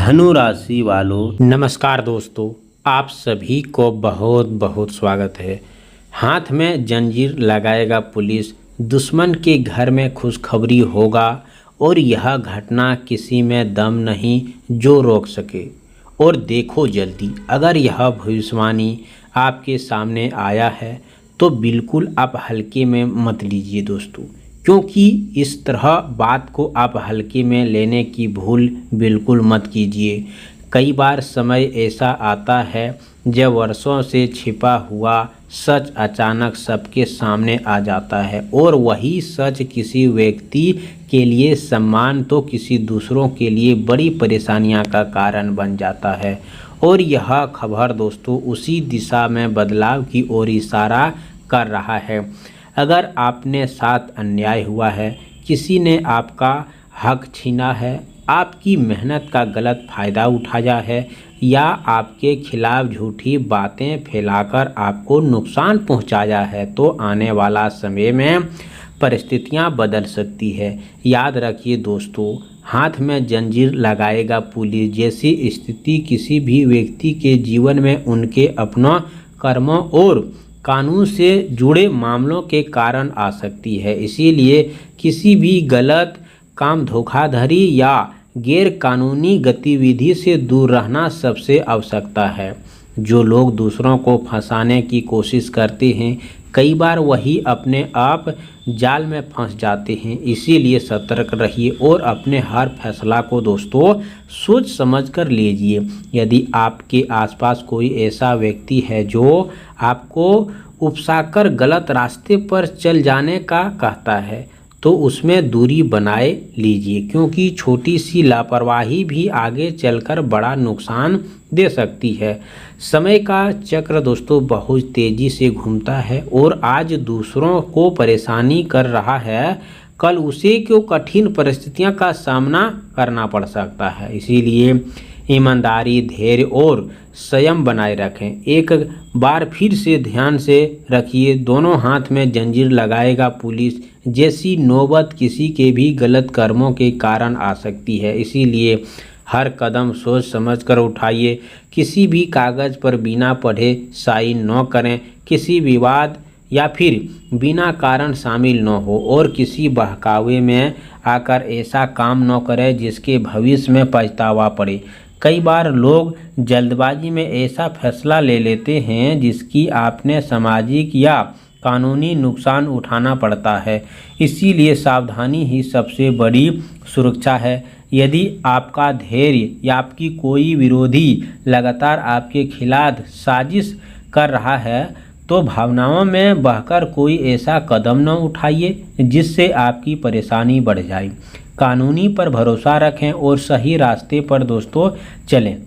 धनु राशि वालों, नमस्कार दोस्तों। आप सभी को बहुत बहुत स्वागत है। हाथ में जंजीर लगाएगा पुलिस, दुश्मन के घर में खुशखबरी होगा और यह घटना किसी में दम नहीं जो रोक सके। और देखो जल्दी, अगर यह भविष्यवाणी आपके सामने आया है तो बिल्कुल आप हल्के में मत लीजिए दोस्तों, क्योंकि इस तरह बात को आप हल्के में लेने की भूल बिल्कुल मत कीजिए। कई बार समय ऐसा आता है जब वर्षों से छिपा हुआ सच अचानक सबके सामने आ जाता है और वही सच किसी व्यक्ति के लिए सम्मान तो किसी दूसरों के लिए बड़ी परेशानियां का कारण बन जाता है। और यह खबर दोस्तों उसी दिशा में बदलाव की ओर इशारा कर रहा है। अगर आपने साथ अन्याय हुआ है, किसी ने आपका हक छीना है, आपकी मेहनत का गलत फ़ायदा उठाया है या आपके खिलाफ झूठी बातें फैलाकर आपको नुकसान पहुंचाया है, तो आने वाला समय में परिस्थितियां बदल सकती है। याद रखिए दोस्तों, हाथ में जंजीर लगाएगा पुलिस जैसी स्थिति किसी भी व्यक्ति के जीवन में उनके अपनों कर्मों और कानून से जुड़े मामलों के कारण आ सकती है। इसीलिए किसी भी गलत काम, धोखाधड़ी या गैर कानूनी गतिविधि से दूर रहना सबसे आवश्यकता है। जो लोग दूसरों को फंसाने की कोशिश करते हैं, कई बार वही अपने आप जाल में फंस जाते हैं। इसीलिए सतर्क रहिए और अपने हर फैसला को दोस्तों सोच समझ कर लीजिए। यदि आपके आसपास कोई ऐसा व्यक्ति है जो आपको उकसाकर गलत रास्ते पर चल जाने का कहता है, तो उसमें दूरी बनाए लीजिए, क्योंकि छोटी सी लापरवाही भी आगे चलकर बड़ा नुकसान दे सकती है। समय का चक्र दोस्तों बहुत तेज़ी से घूमता है और आज दूसरों को परेशानी कर रहा है, कल उसे क्यों कठिन परिस्थितियों का सामना करना पड़ सकता है। इसीलिए ईमानदारी, धैर्य और संयम बनाए रखें। एक बार फिर से ध्यान से रखिए, दोनों हाथ में जंजीर लगाएगा पुलिस जैसी नौबत किसी के भी गलत कर्मों के कारण आ सकती है। इसीलिए हर कदम सोच समझ कर उठाइए। किसी भी कागज़ पर बिना पढ़े साइन न करें, किसी विवाद या फिर बिना कारण शामिल न हो और किसी बहकावे में आकर ऐसा काम न करें जिसके भविष्य में पछतावा पड़े। कई बार लोग जल्दबाजी में ऐसा फैसला ले लेते हैं जिसकी आपने सामाजिक या कानूनी नुकसान उठाना पड़ता है। इसीलिए सावधानी ही सबसे बड़ी सुरक्षा है। यदि आपका धैर्य या आपकी कोई विरोधी लगातार आपके खिलाफ साजिश कर रहा है, तो भावनाओं में बहकर कोई ऐसा कदम न उठाइए जिससे आपकी परेशानी बढ़ जाए। कानूनी पर भरोसा रखें और सही रास्ते पर दोस्तों चलें।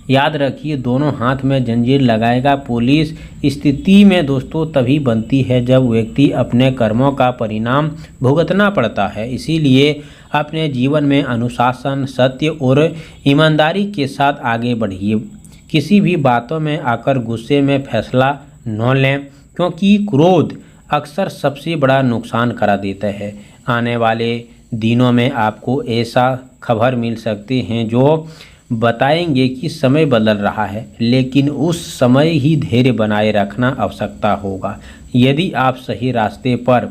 याद रखिए, दोनों हाथ में जंजीर लगाएगा पुलिस स्थिति में दोस्तों तभी बनती है जब व्यक्ति अपने कर्मों का परिणाम भुगतना पड़ता है। इसीलिए अपने जीवन में अनुशासन, सत्य और ईमानदारी के साथ आगे बढ़िए। किसी भी बातों में आकर गुस्से में फैसला न लें, क्योंकि क्रोध अक्सर सबसे बड़ा नुकसान करा देता है। आने वाले दिनों में आपको ऐसा खबर मिल सकते हैं जो बताएंगे कि समय बदल रहा है, लेकिन उस समय ही धैर्य बनाए रखना आवश्यकता होगा। यदि आप सही रास्ते पर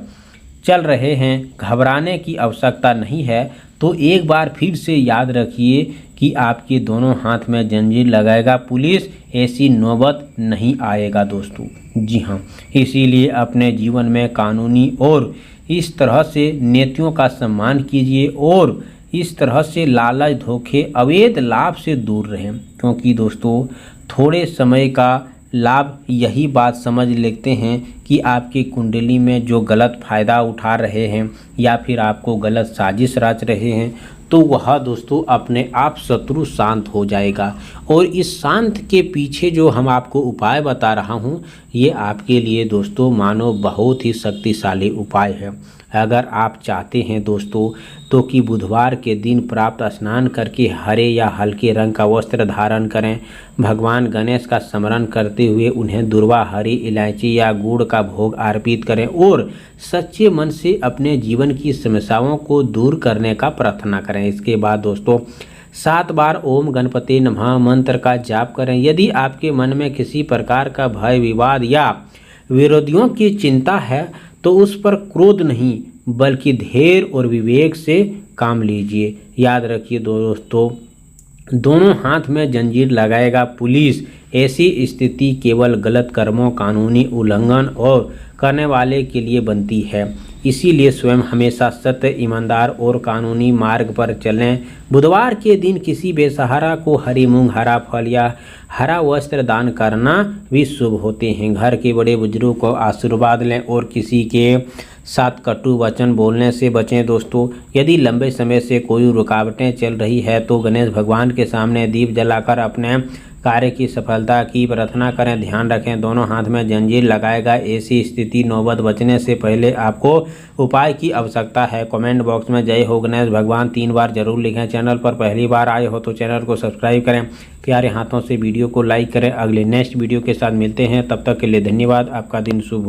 चल रहे हैं, घबराने की आवश्यकता नहीं है। तो एक बार फिर से याद रखिए कि आपके दोनों हाथ में जंजीर लगाएगा पुलिस ऐसी नौबत नहीं आएगा दोस्तों। जी हाँ, इसीलिए अपने जीवन में कानूनी और इस तरह से नीतियों का सम्मान कीजिए और इस तरह से लालच, धोखे, अवैध लाभ से दूर रहें, क्योंकि दोस्तों थोड़े समय का लाभ यही बात समझ लेते हैं कि आपकी कुंडली में जो गलत फ़ायदा उठा रहे हैं या फिर आपको गलत साजिश रच रहे हैं, तो वह दोस्तों अपने आप शत्रु शांत हो जाएगा। और इस शांत के पीछे जो हम आपको उपाय बता रहा हूँ, ये आपके लिए दोस्तों मानो बहुत ही शक्तिशाली उपाय है। अगर आप चाहते हैं दोस्तों तो कि बुधवार के दिन प्राप्त स्नान करके हरे या हल्के रंग का वस्त्र धारण करें, भगवान गणेश का स्मरण करते हुए उन्हें दुर्वा, हरी इलायची या गुड़ का भोग अर्पित करें और सच्चे मन से अपने जीवन की समस्याओं को दूर करने का प्रार्थना करें। इसके बाद दोस्तों 7 बार ओम गणपति नमः मंत्र का जाप करें। यदि आपके मन में किसी प्रकार का भय, विवाद या विरोधियों की चिंता है तो उस पर क्रोध नहीं बल्कि धैर्य और विवेक से काम लीजिए। याद रखिए दोस्तों, दोनों हाथ में जंजीर लगाएगा पुलिस। ऐसी स्थिति केवल गलत कर्मों, कानूनी उल्लंघन और करने वाले के लिए बनती है। इसीलिए स्वयं हमेशा सत्य, ईमानदार और कानूनी मार्ग पर चलें। बुधवार के दिन किसी बेसहारा को हरी मूंग, हरा फल या हरा वस्त्र दान करना भी शुभ होते हैं। घर के बड़े बुजुर्गों को आशीर्वाद लें और किसी के साथ कटु वचन बोलने से बचें। दोस्तों, यदि लंबे समय से कोई रुकावटें चल रही है तो गणेश भगवान के सामने दीप जलाकर अपने कार्य की सफलता की प्रार्थना करें। ध्यान रखें, दोनों हाथ में जंजीर लगाएगा। ऐसी स्थिति नौबत बचने से पहले आपको उपाय की आवश्यकता है। कमेंट बॉक्स में जय हो गणेश भगवान 3 बार जरूर लिखें। चैनल पर पहली बार आए हो तो चैनल को सब्सक्राइब करें। प्यारे हाथों से वीडियो को लाइक करें। अगले नेक्स्ट वीडियो के साथ मिलते हैं, तब तक के लिए धन्यवाद। आपका दिन शुभ हो।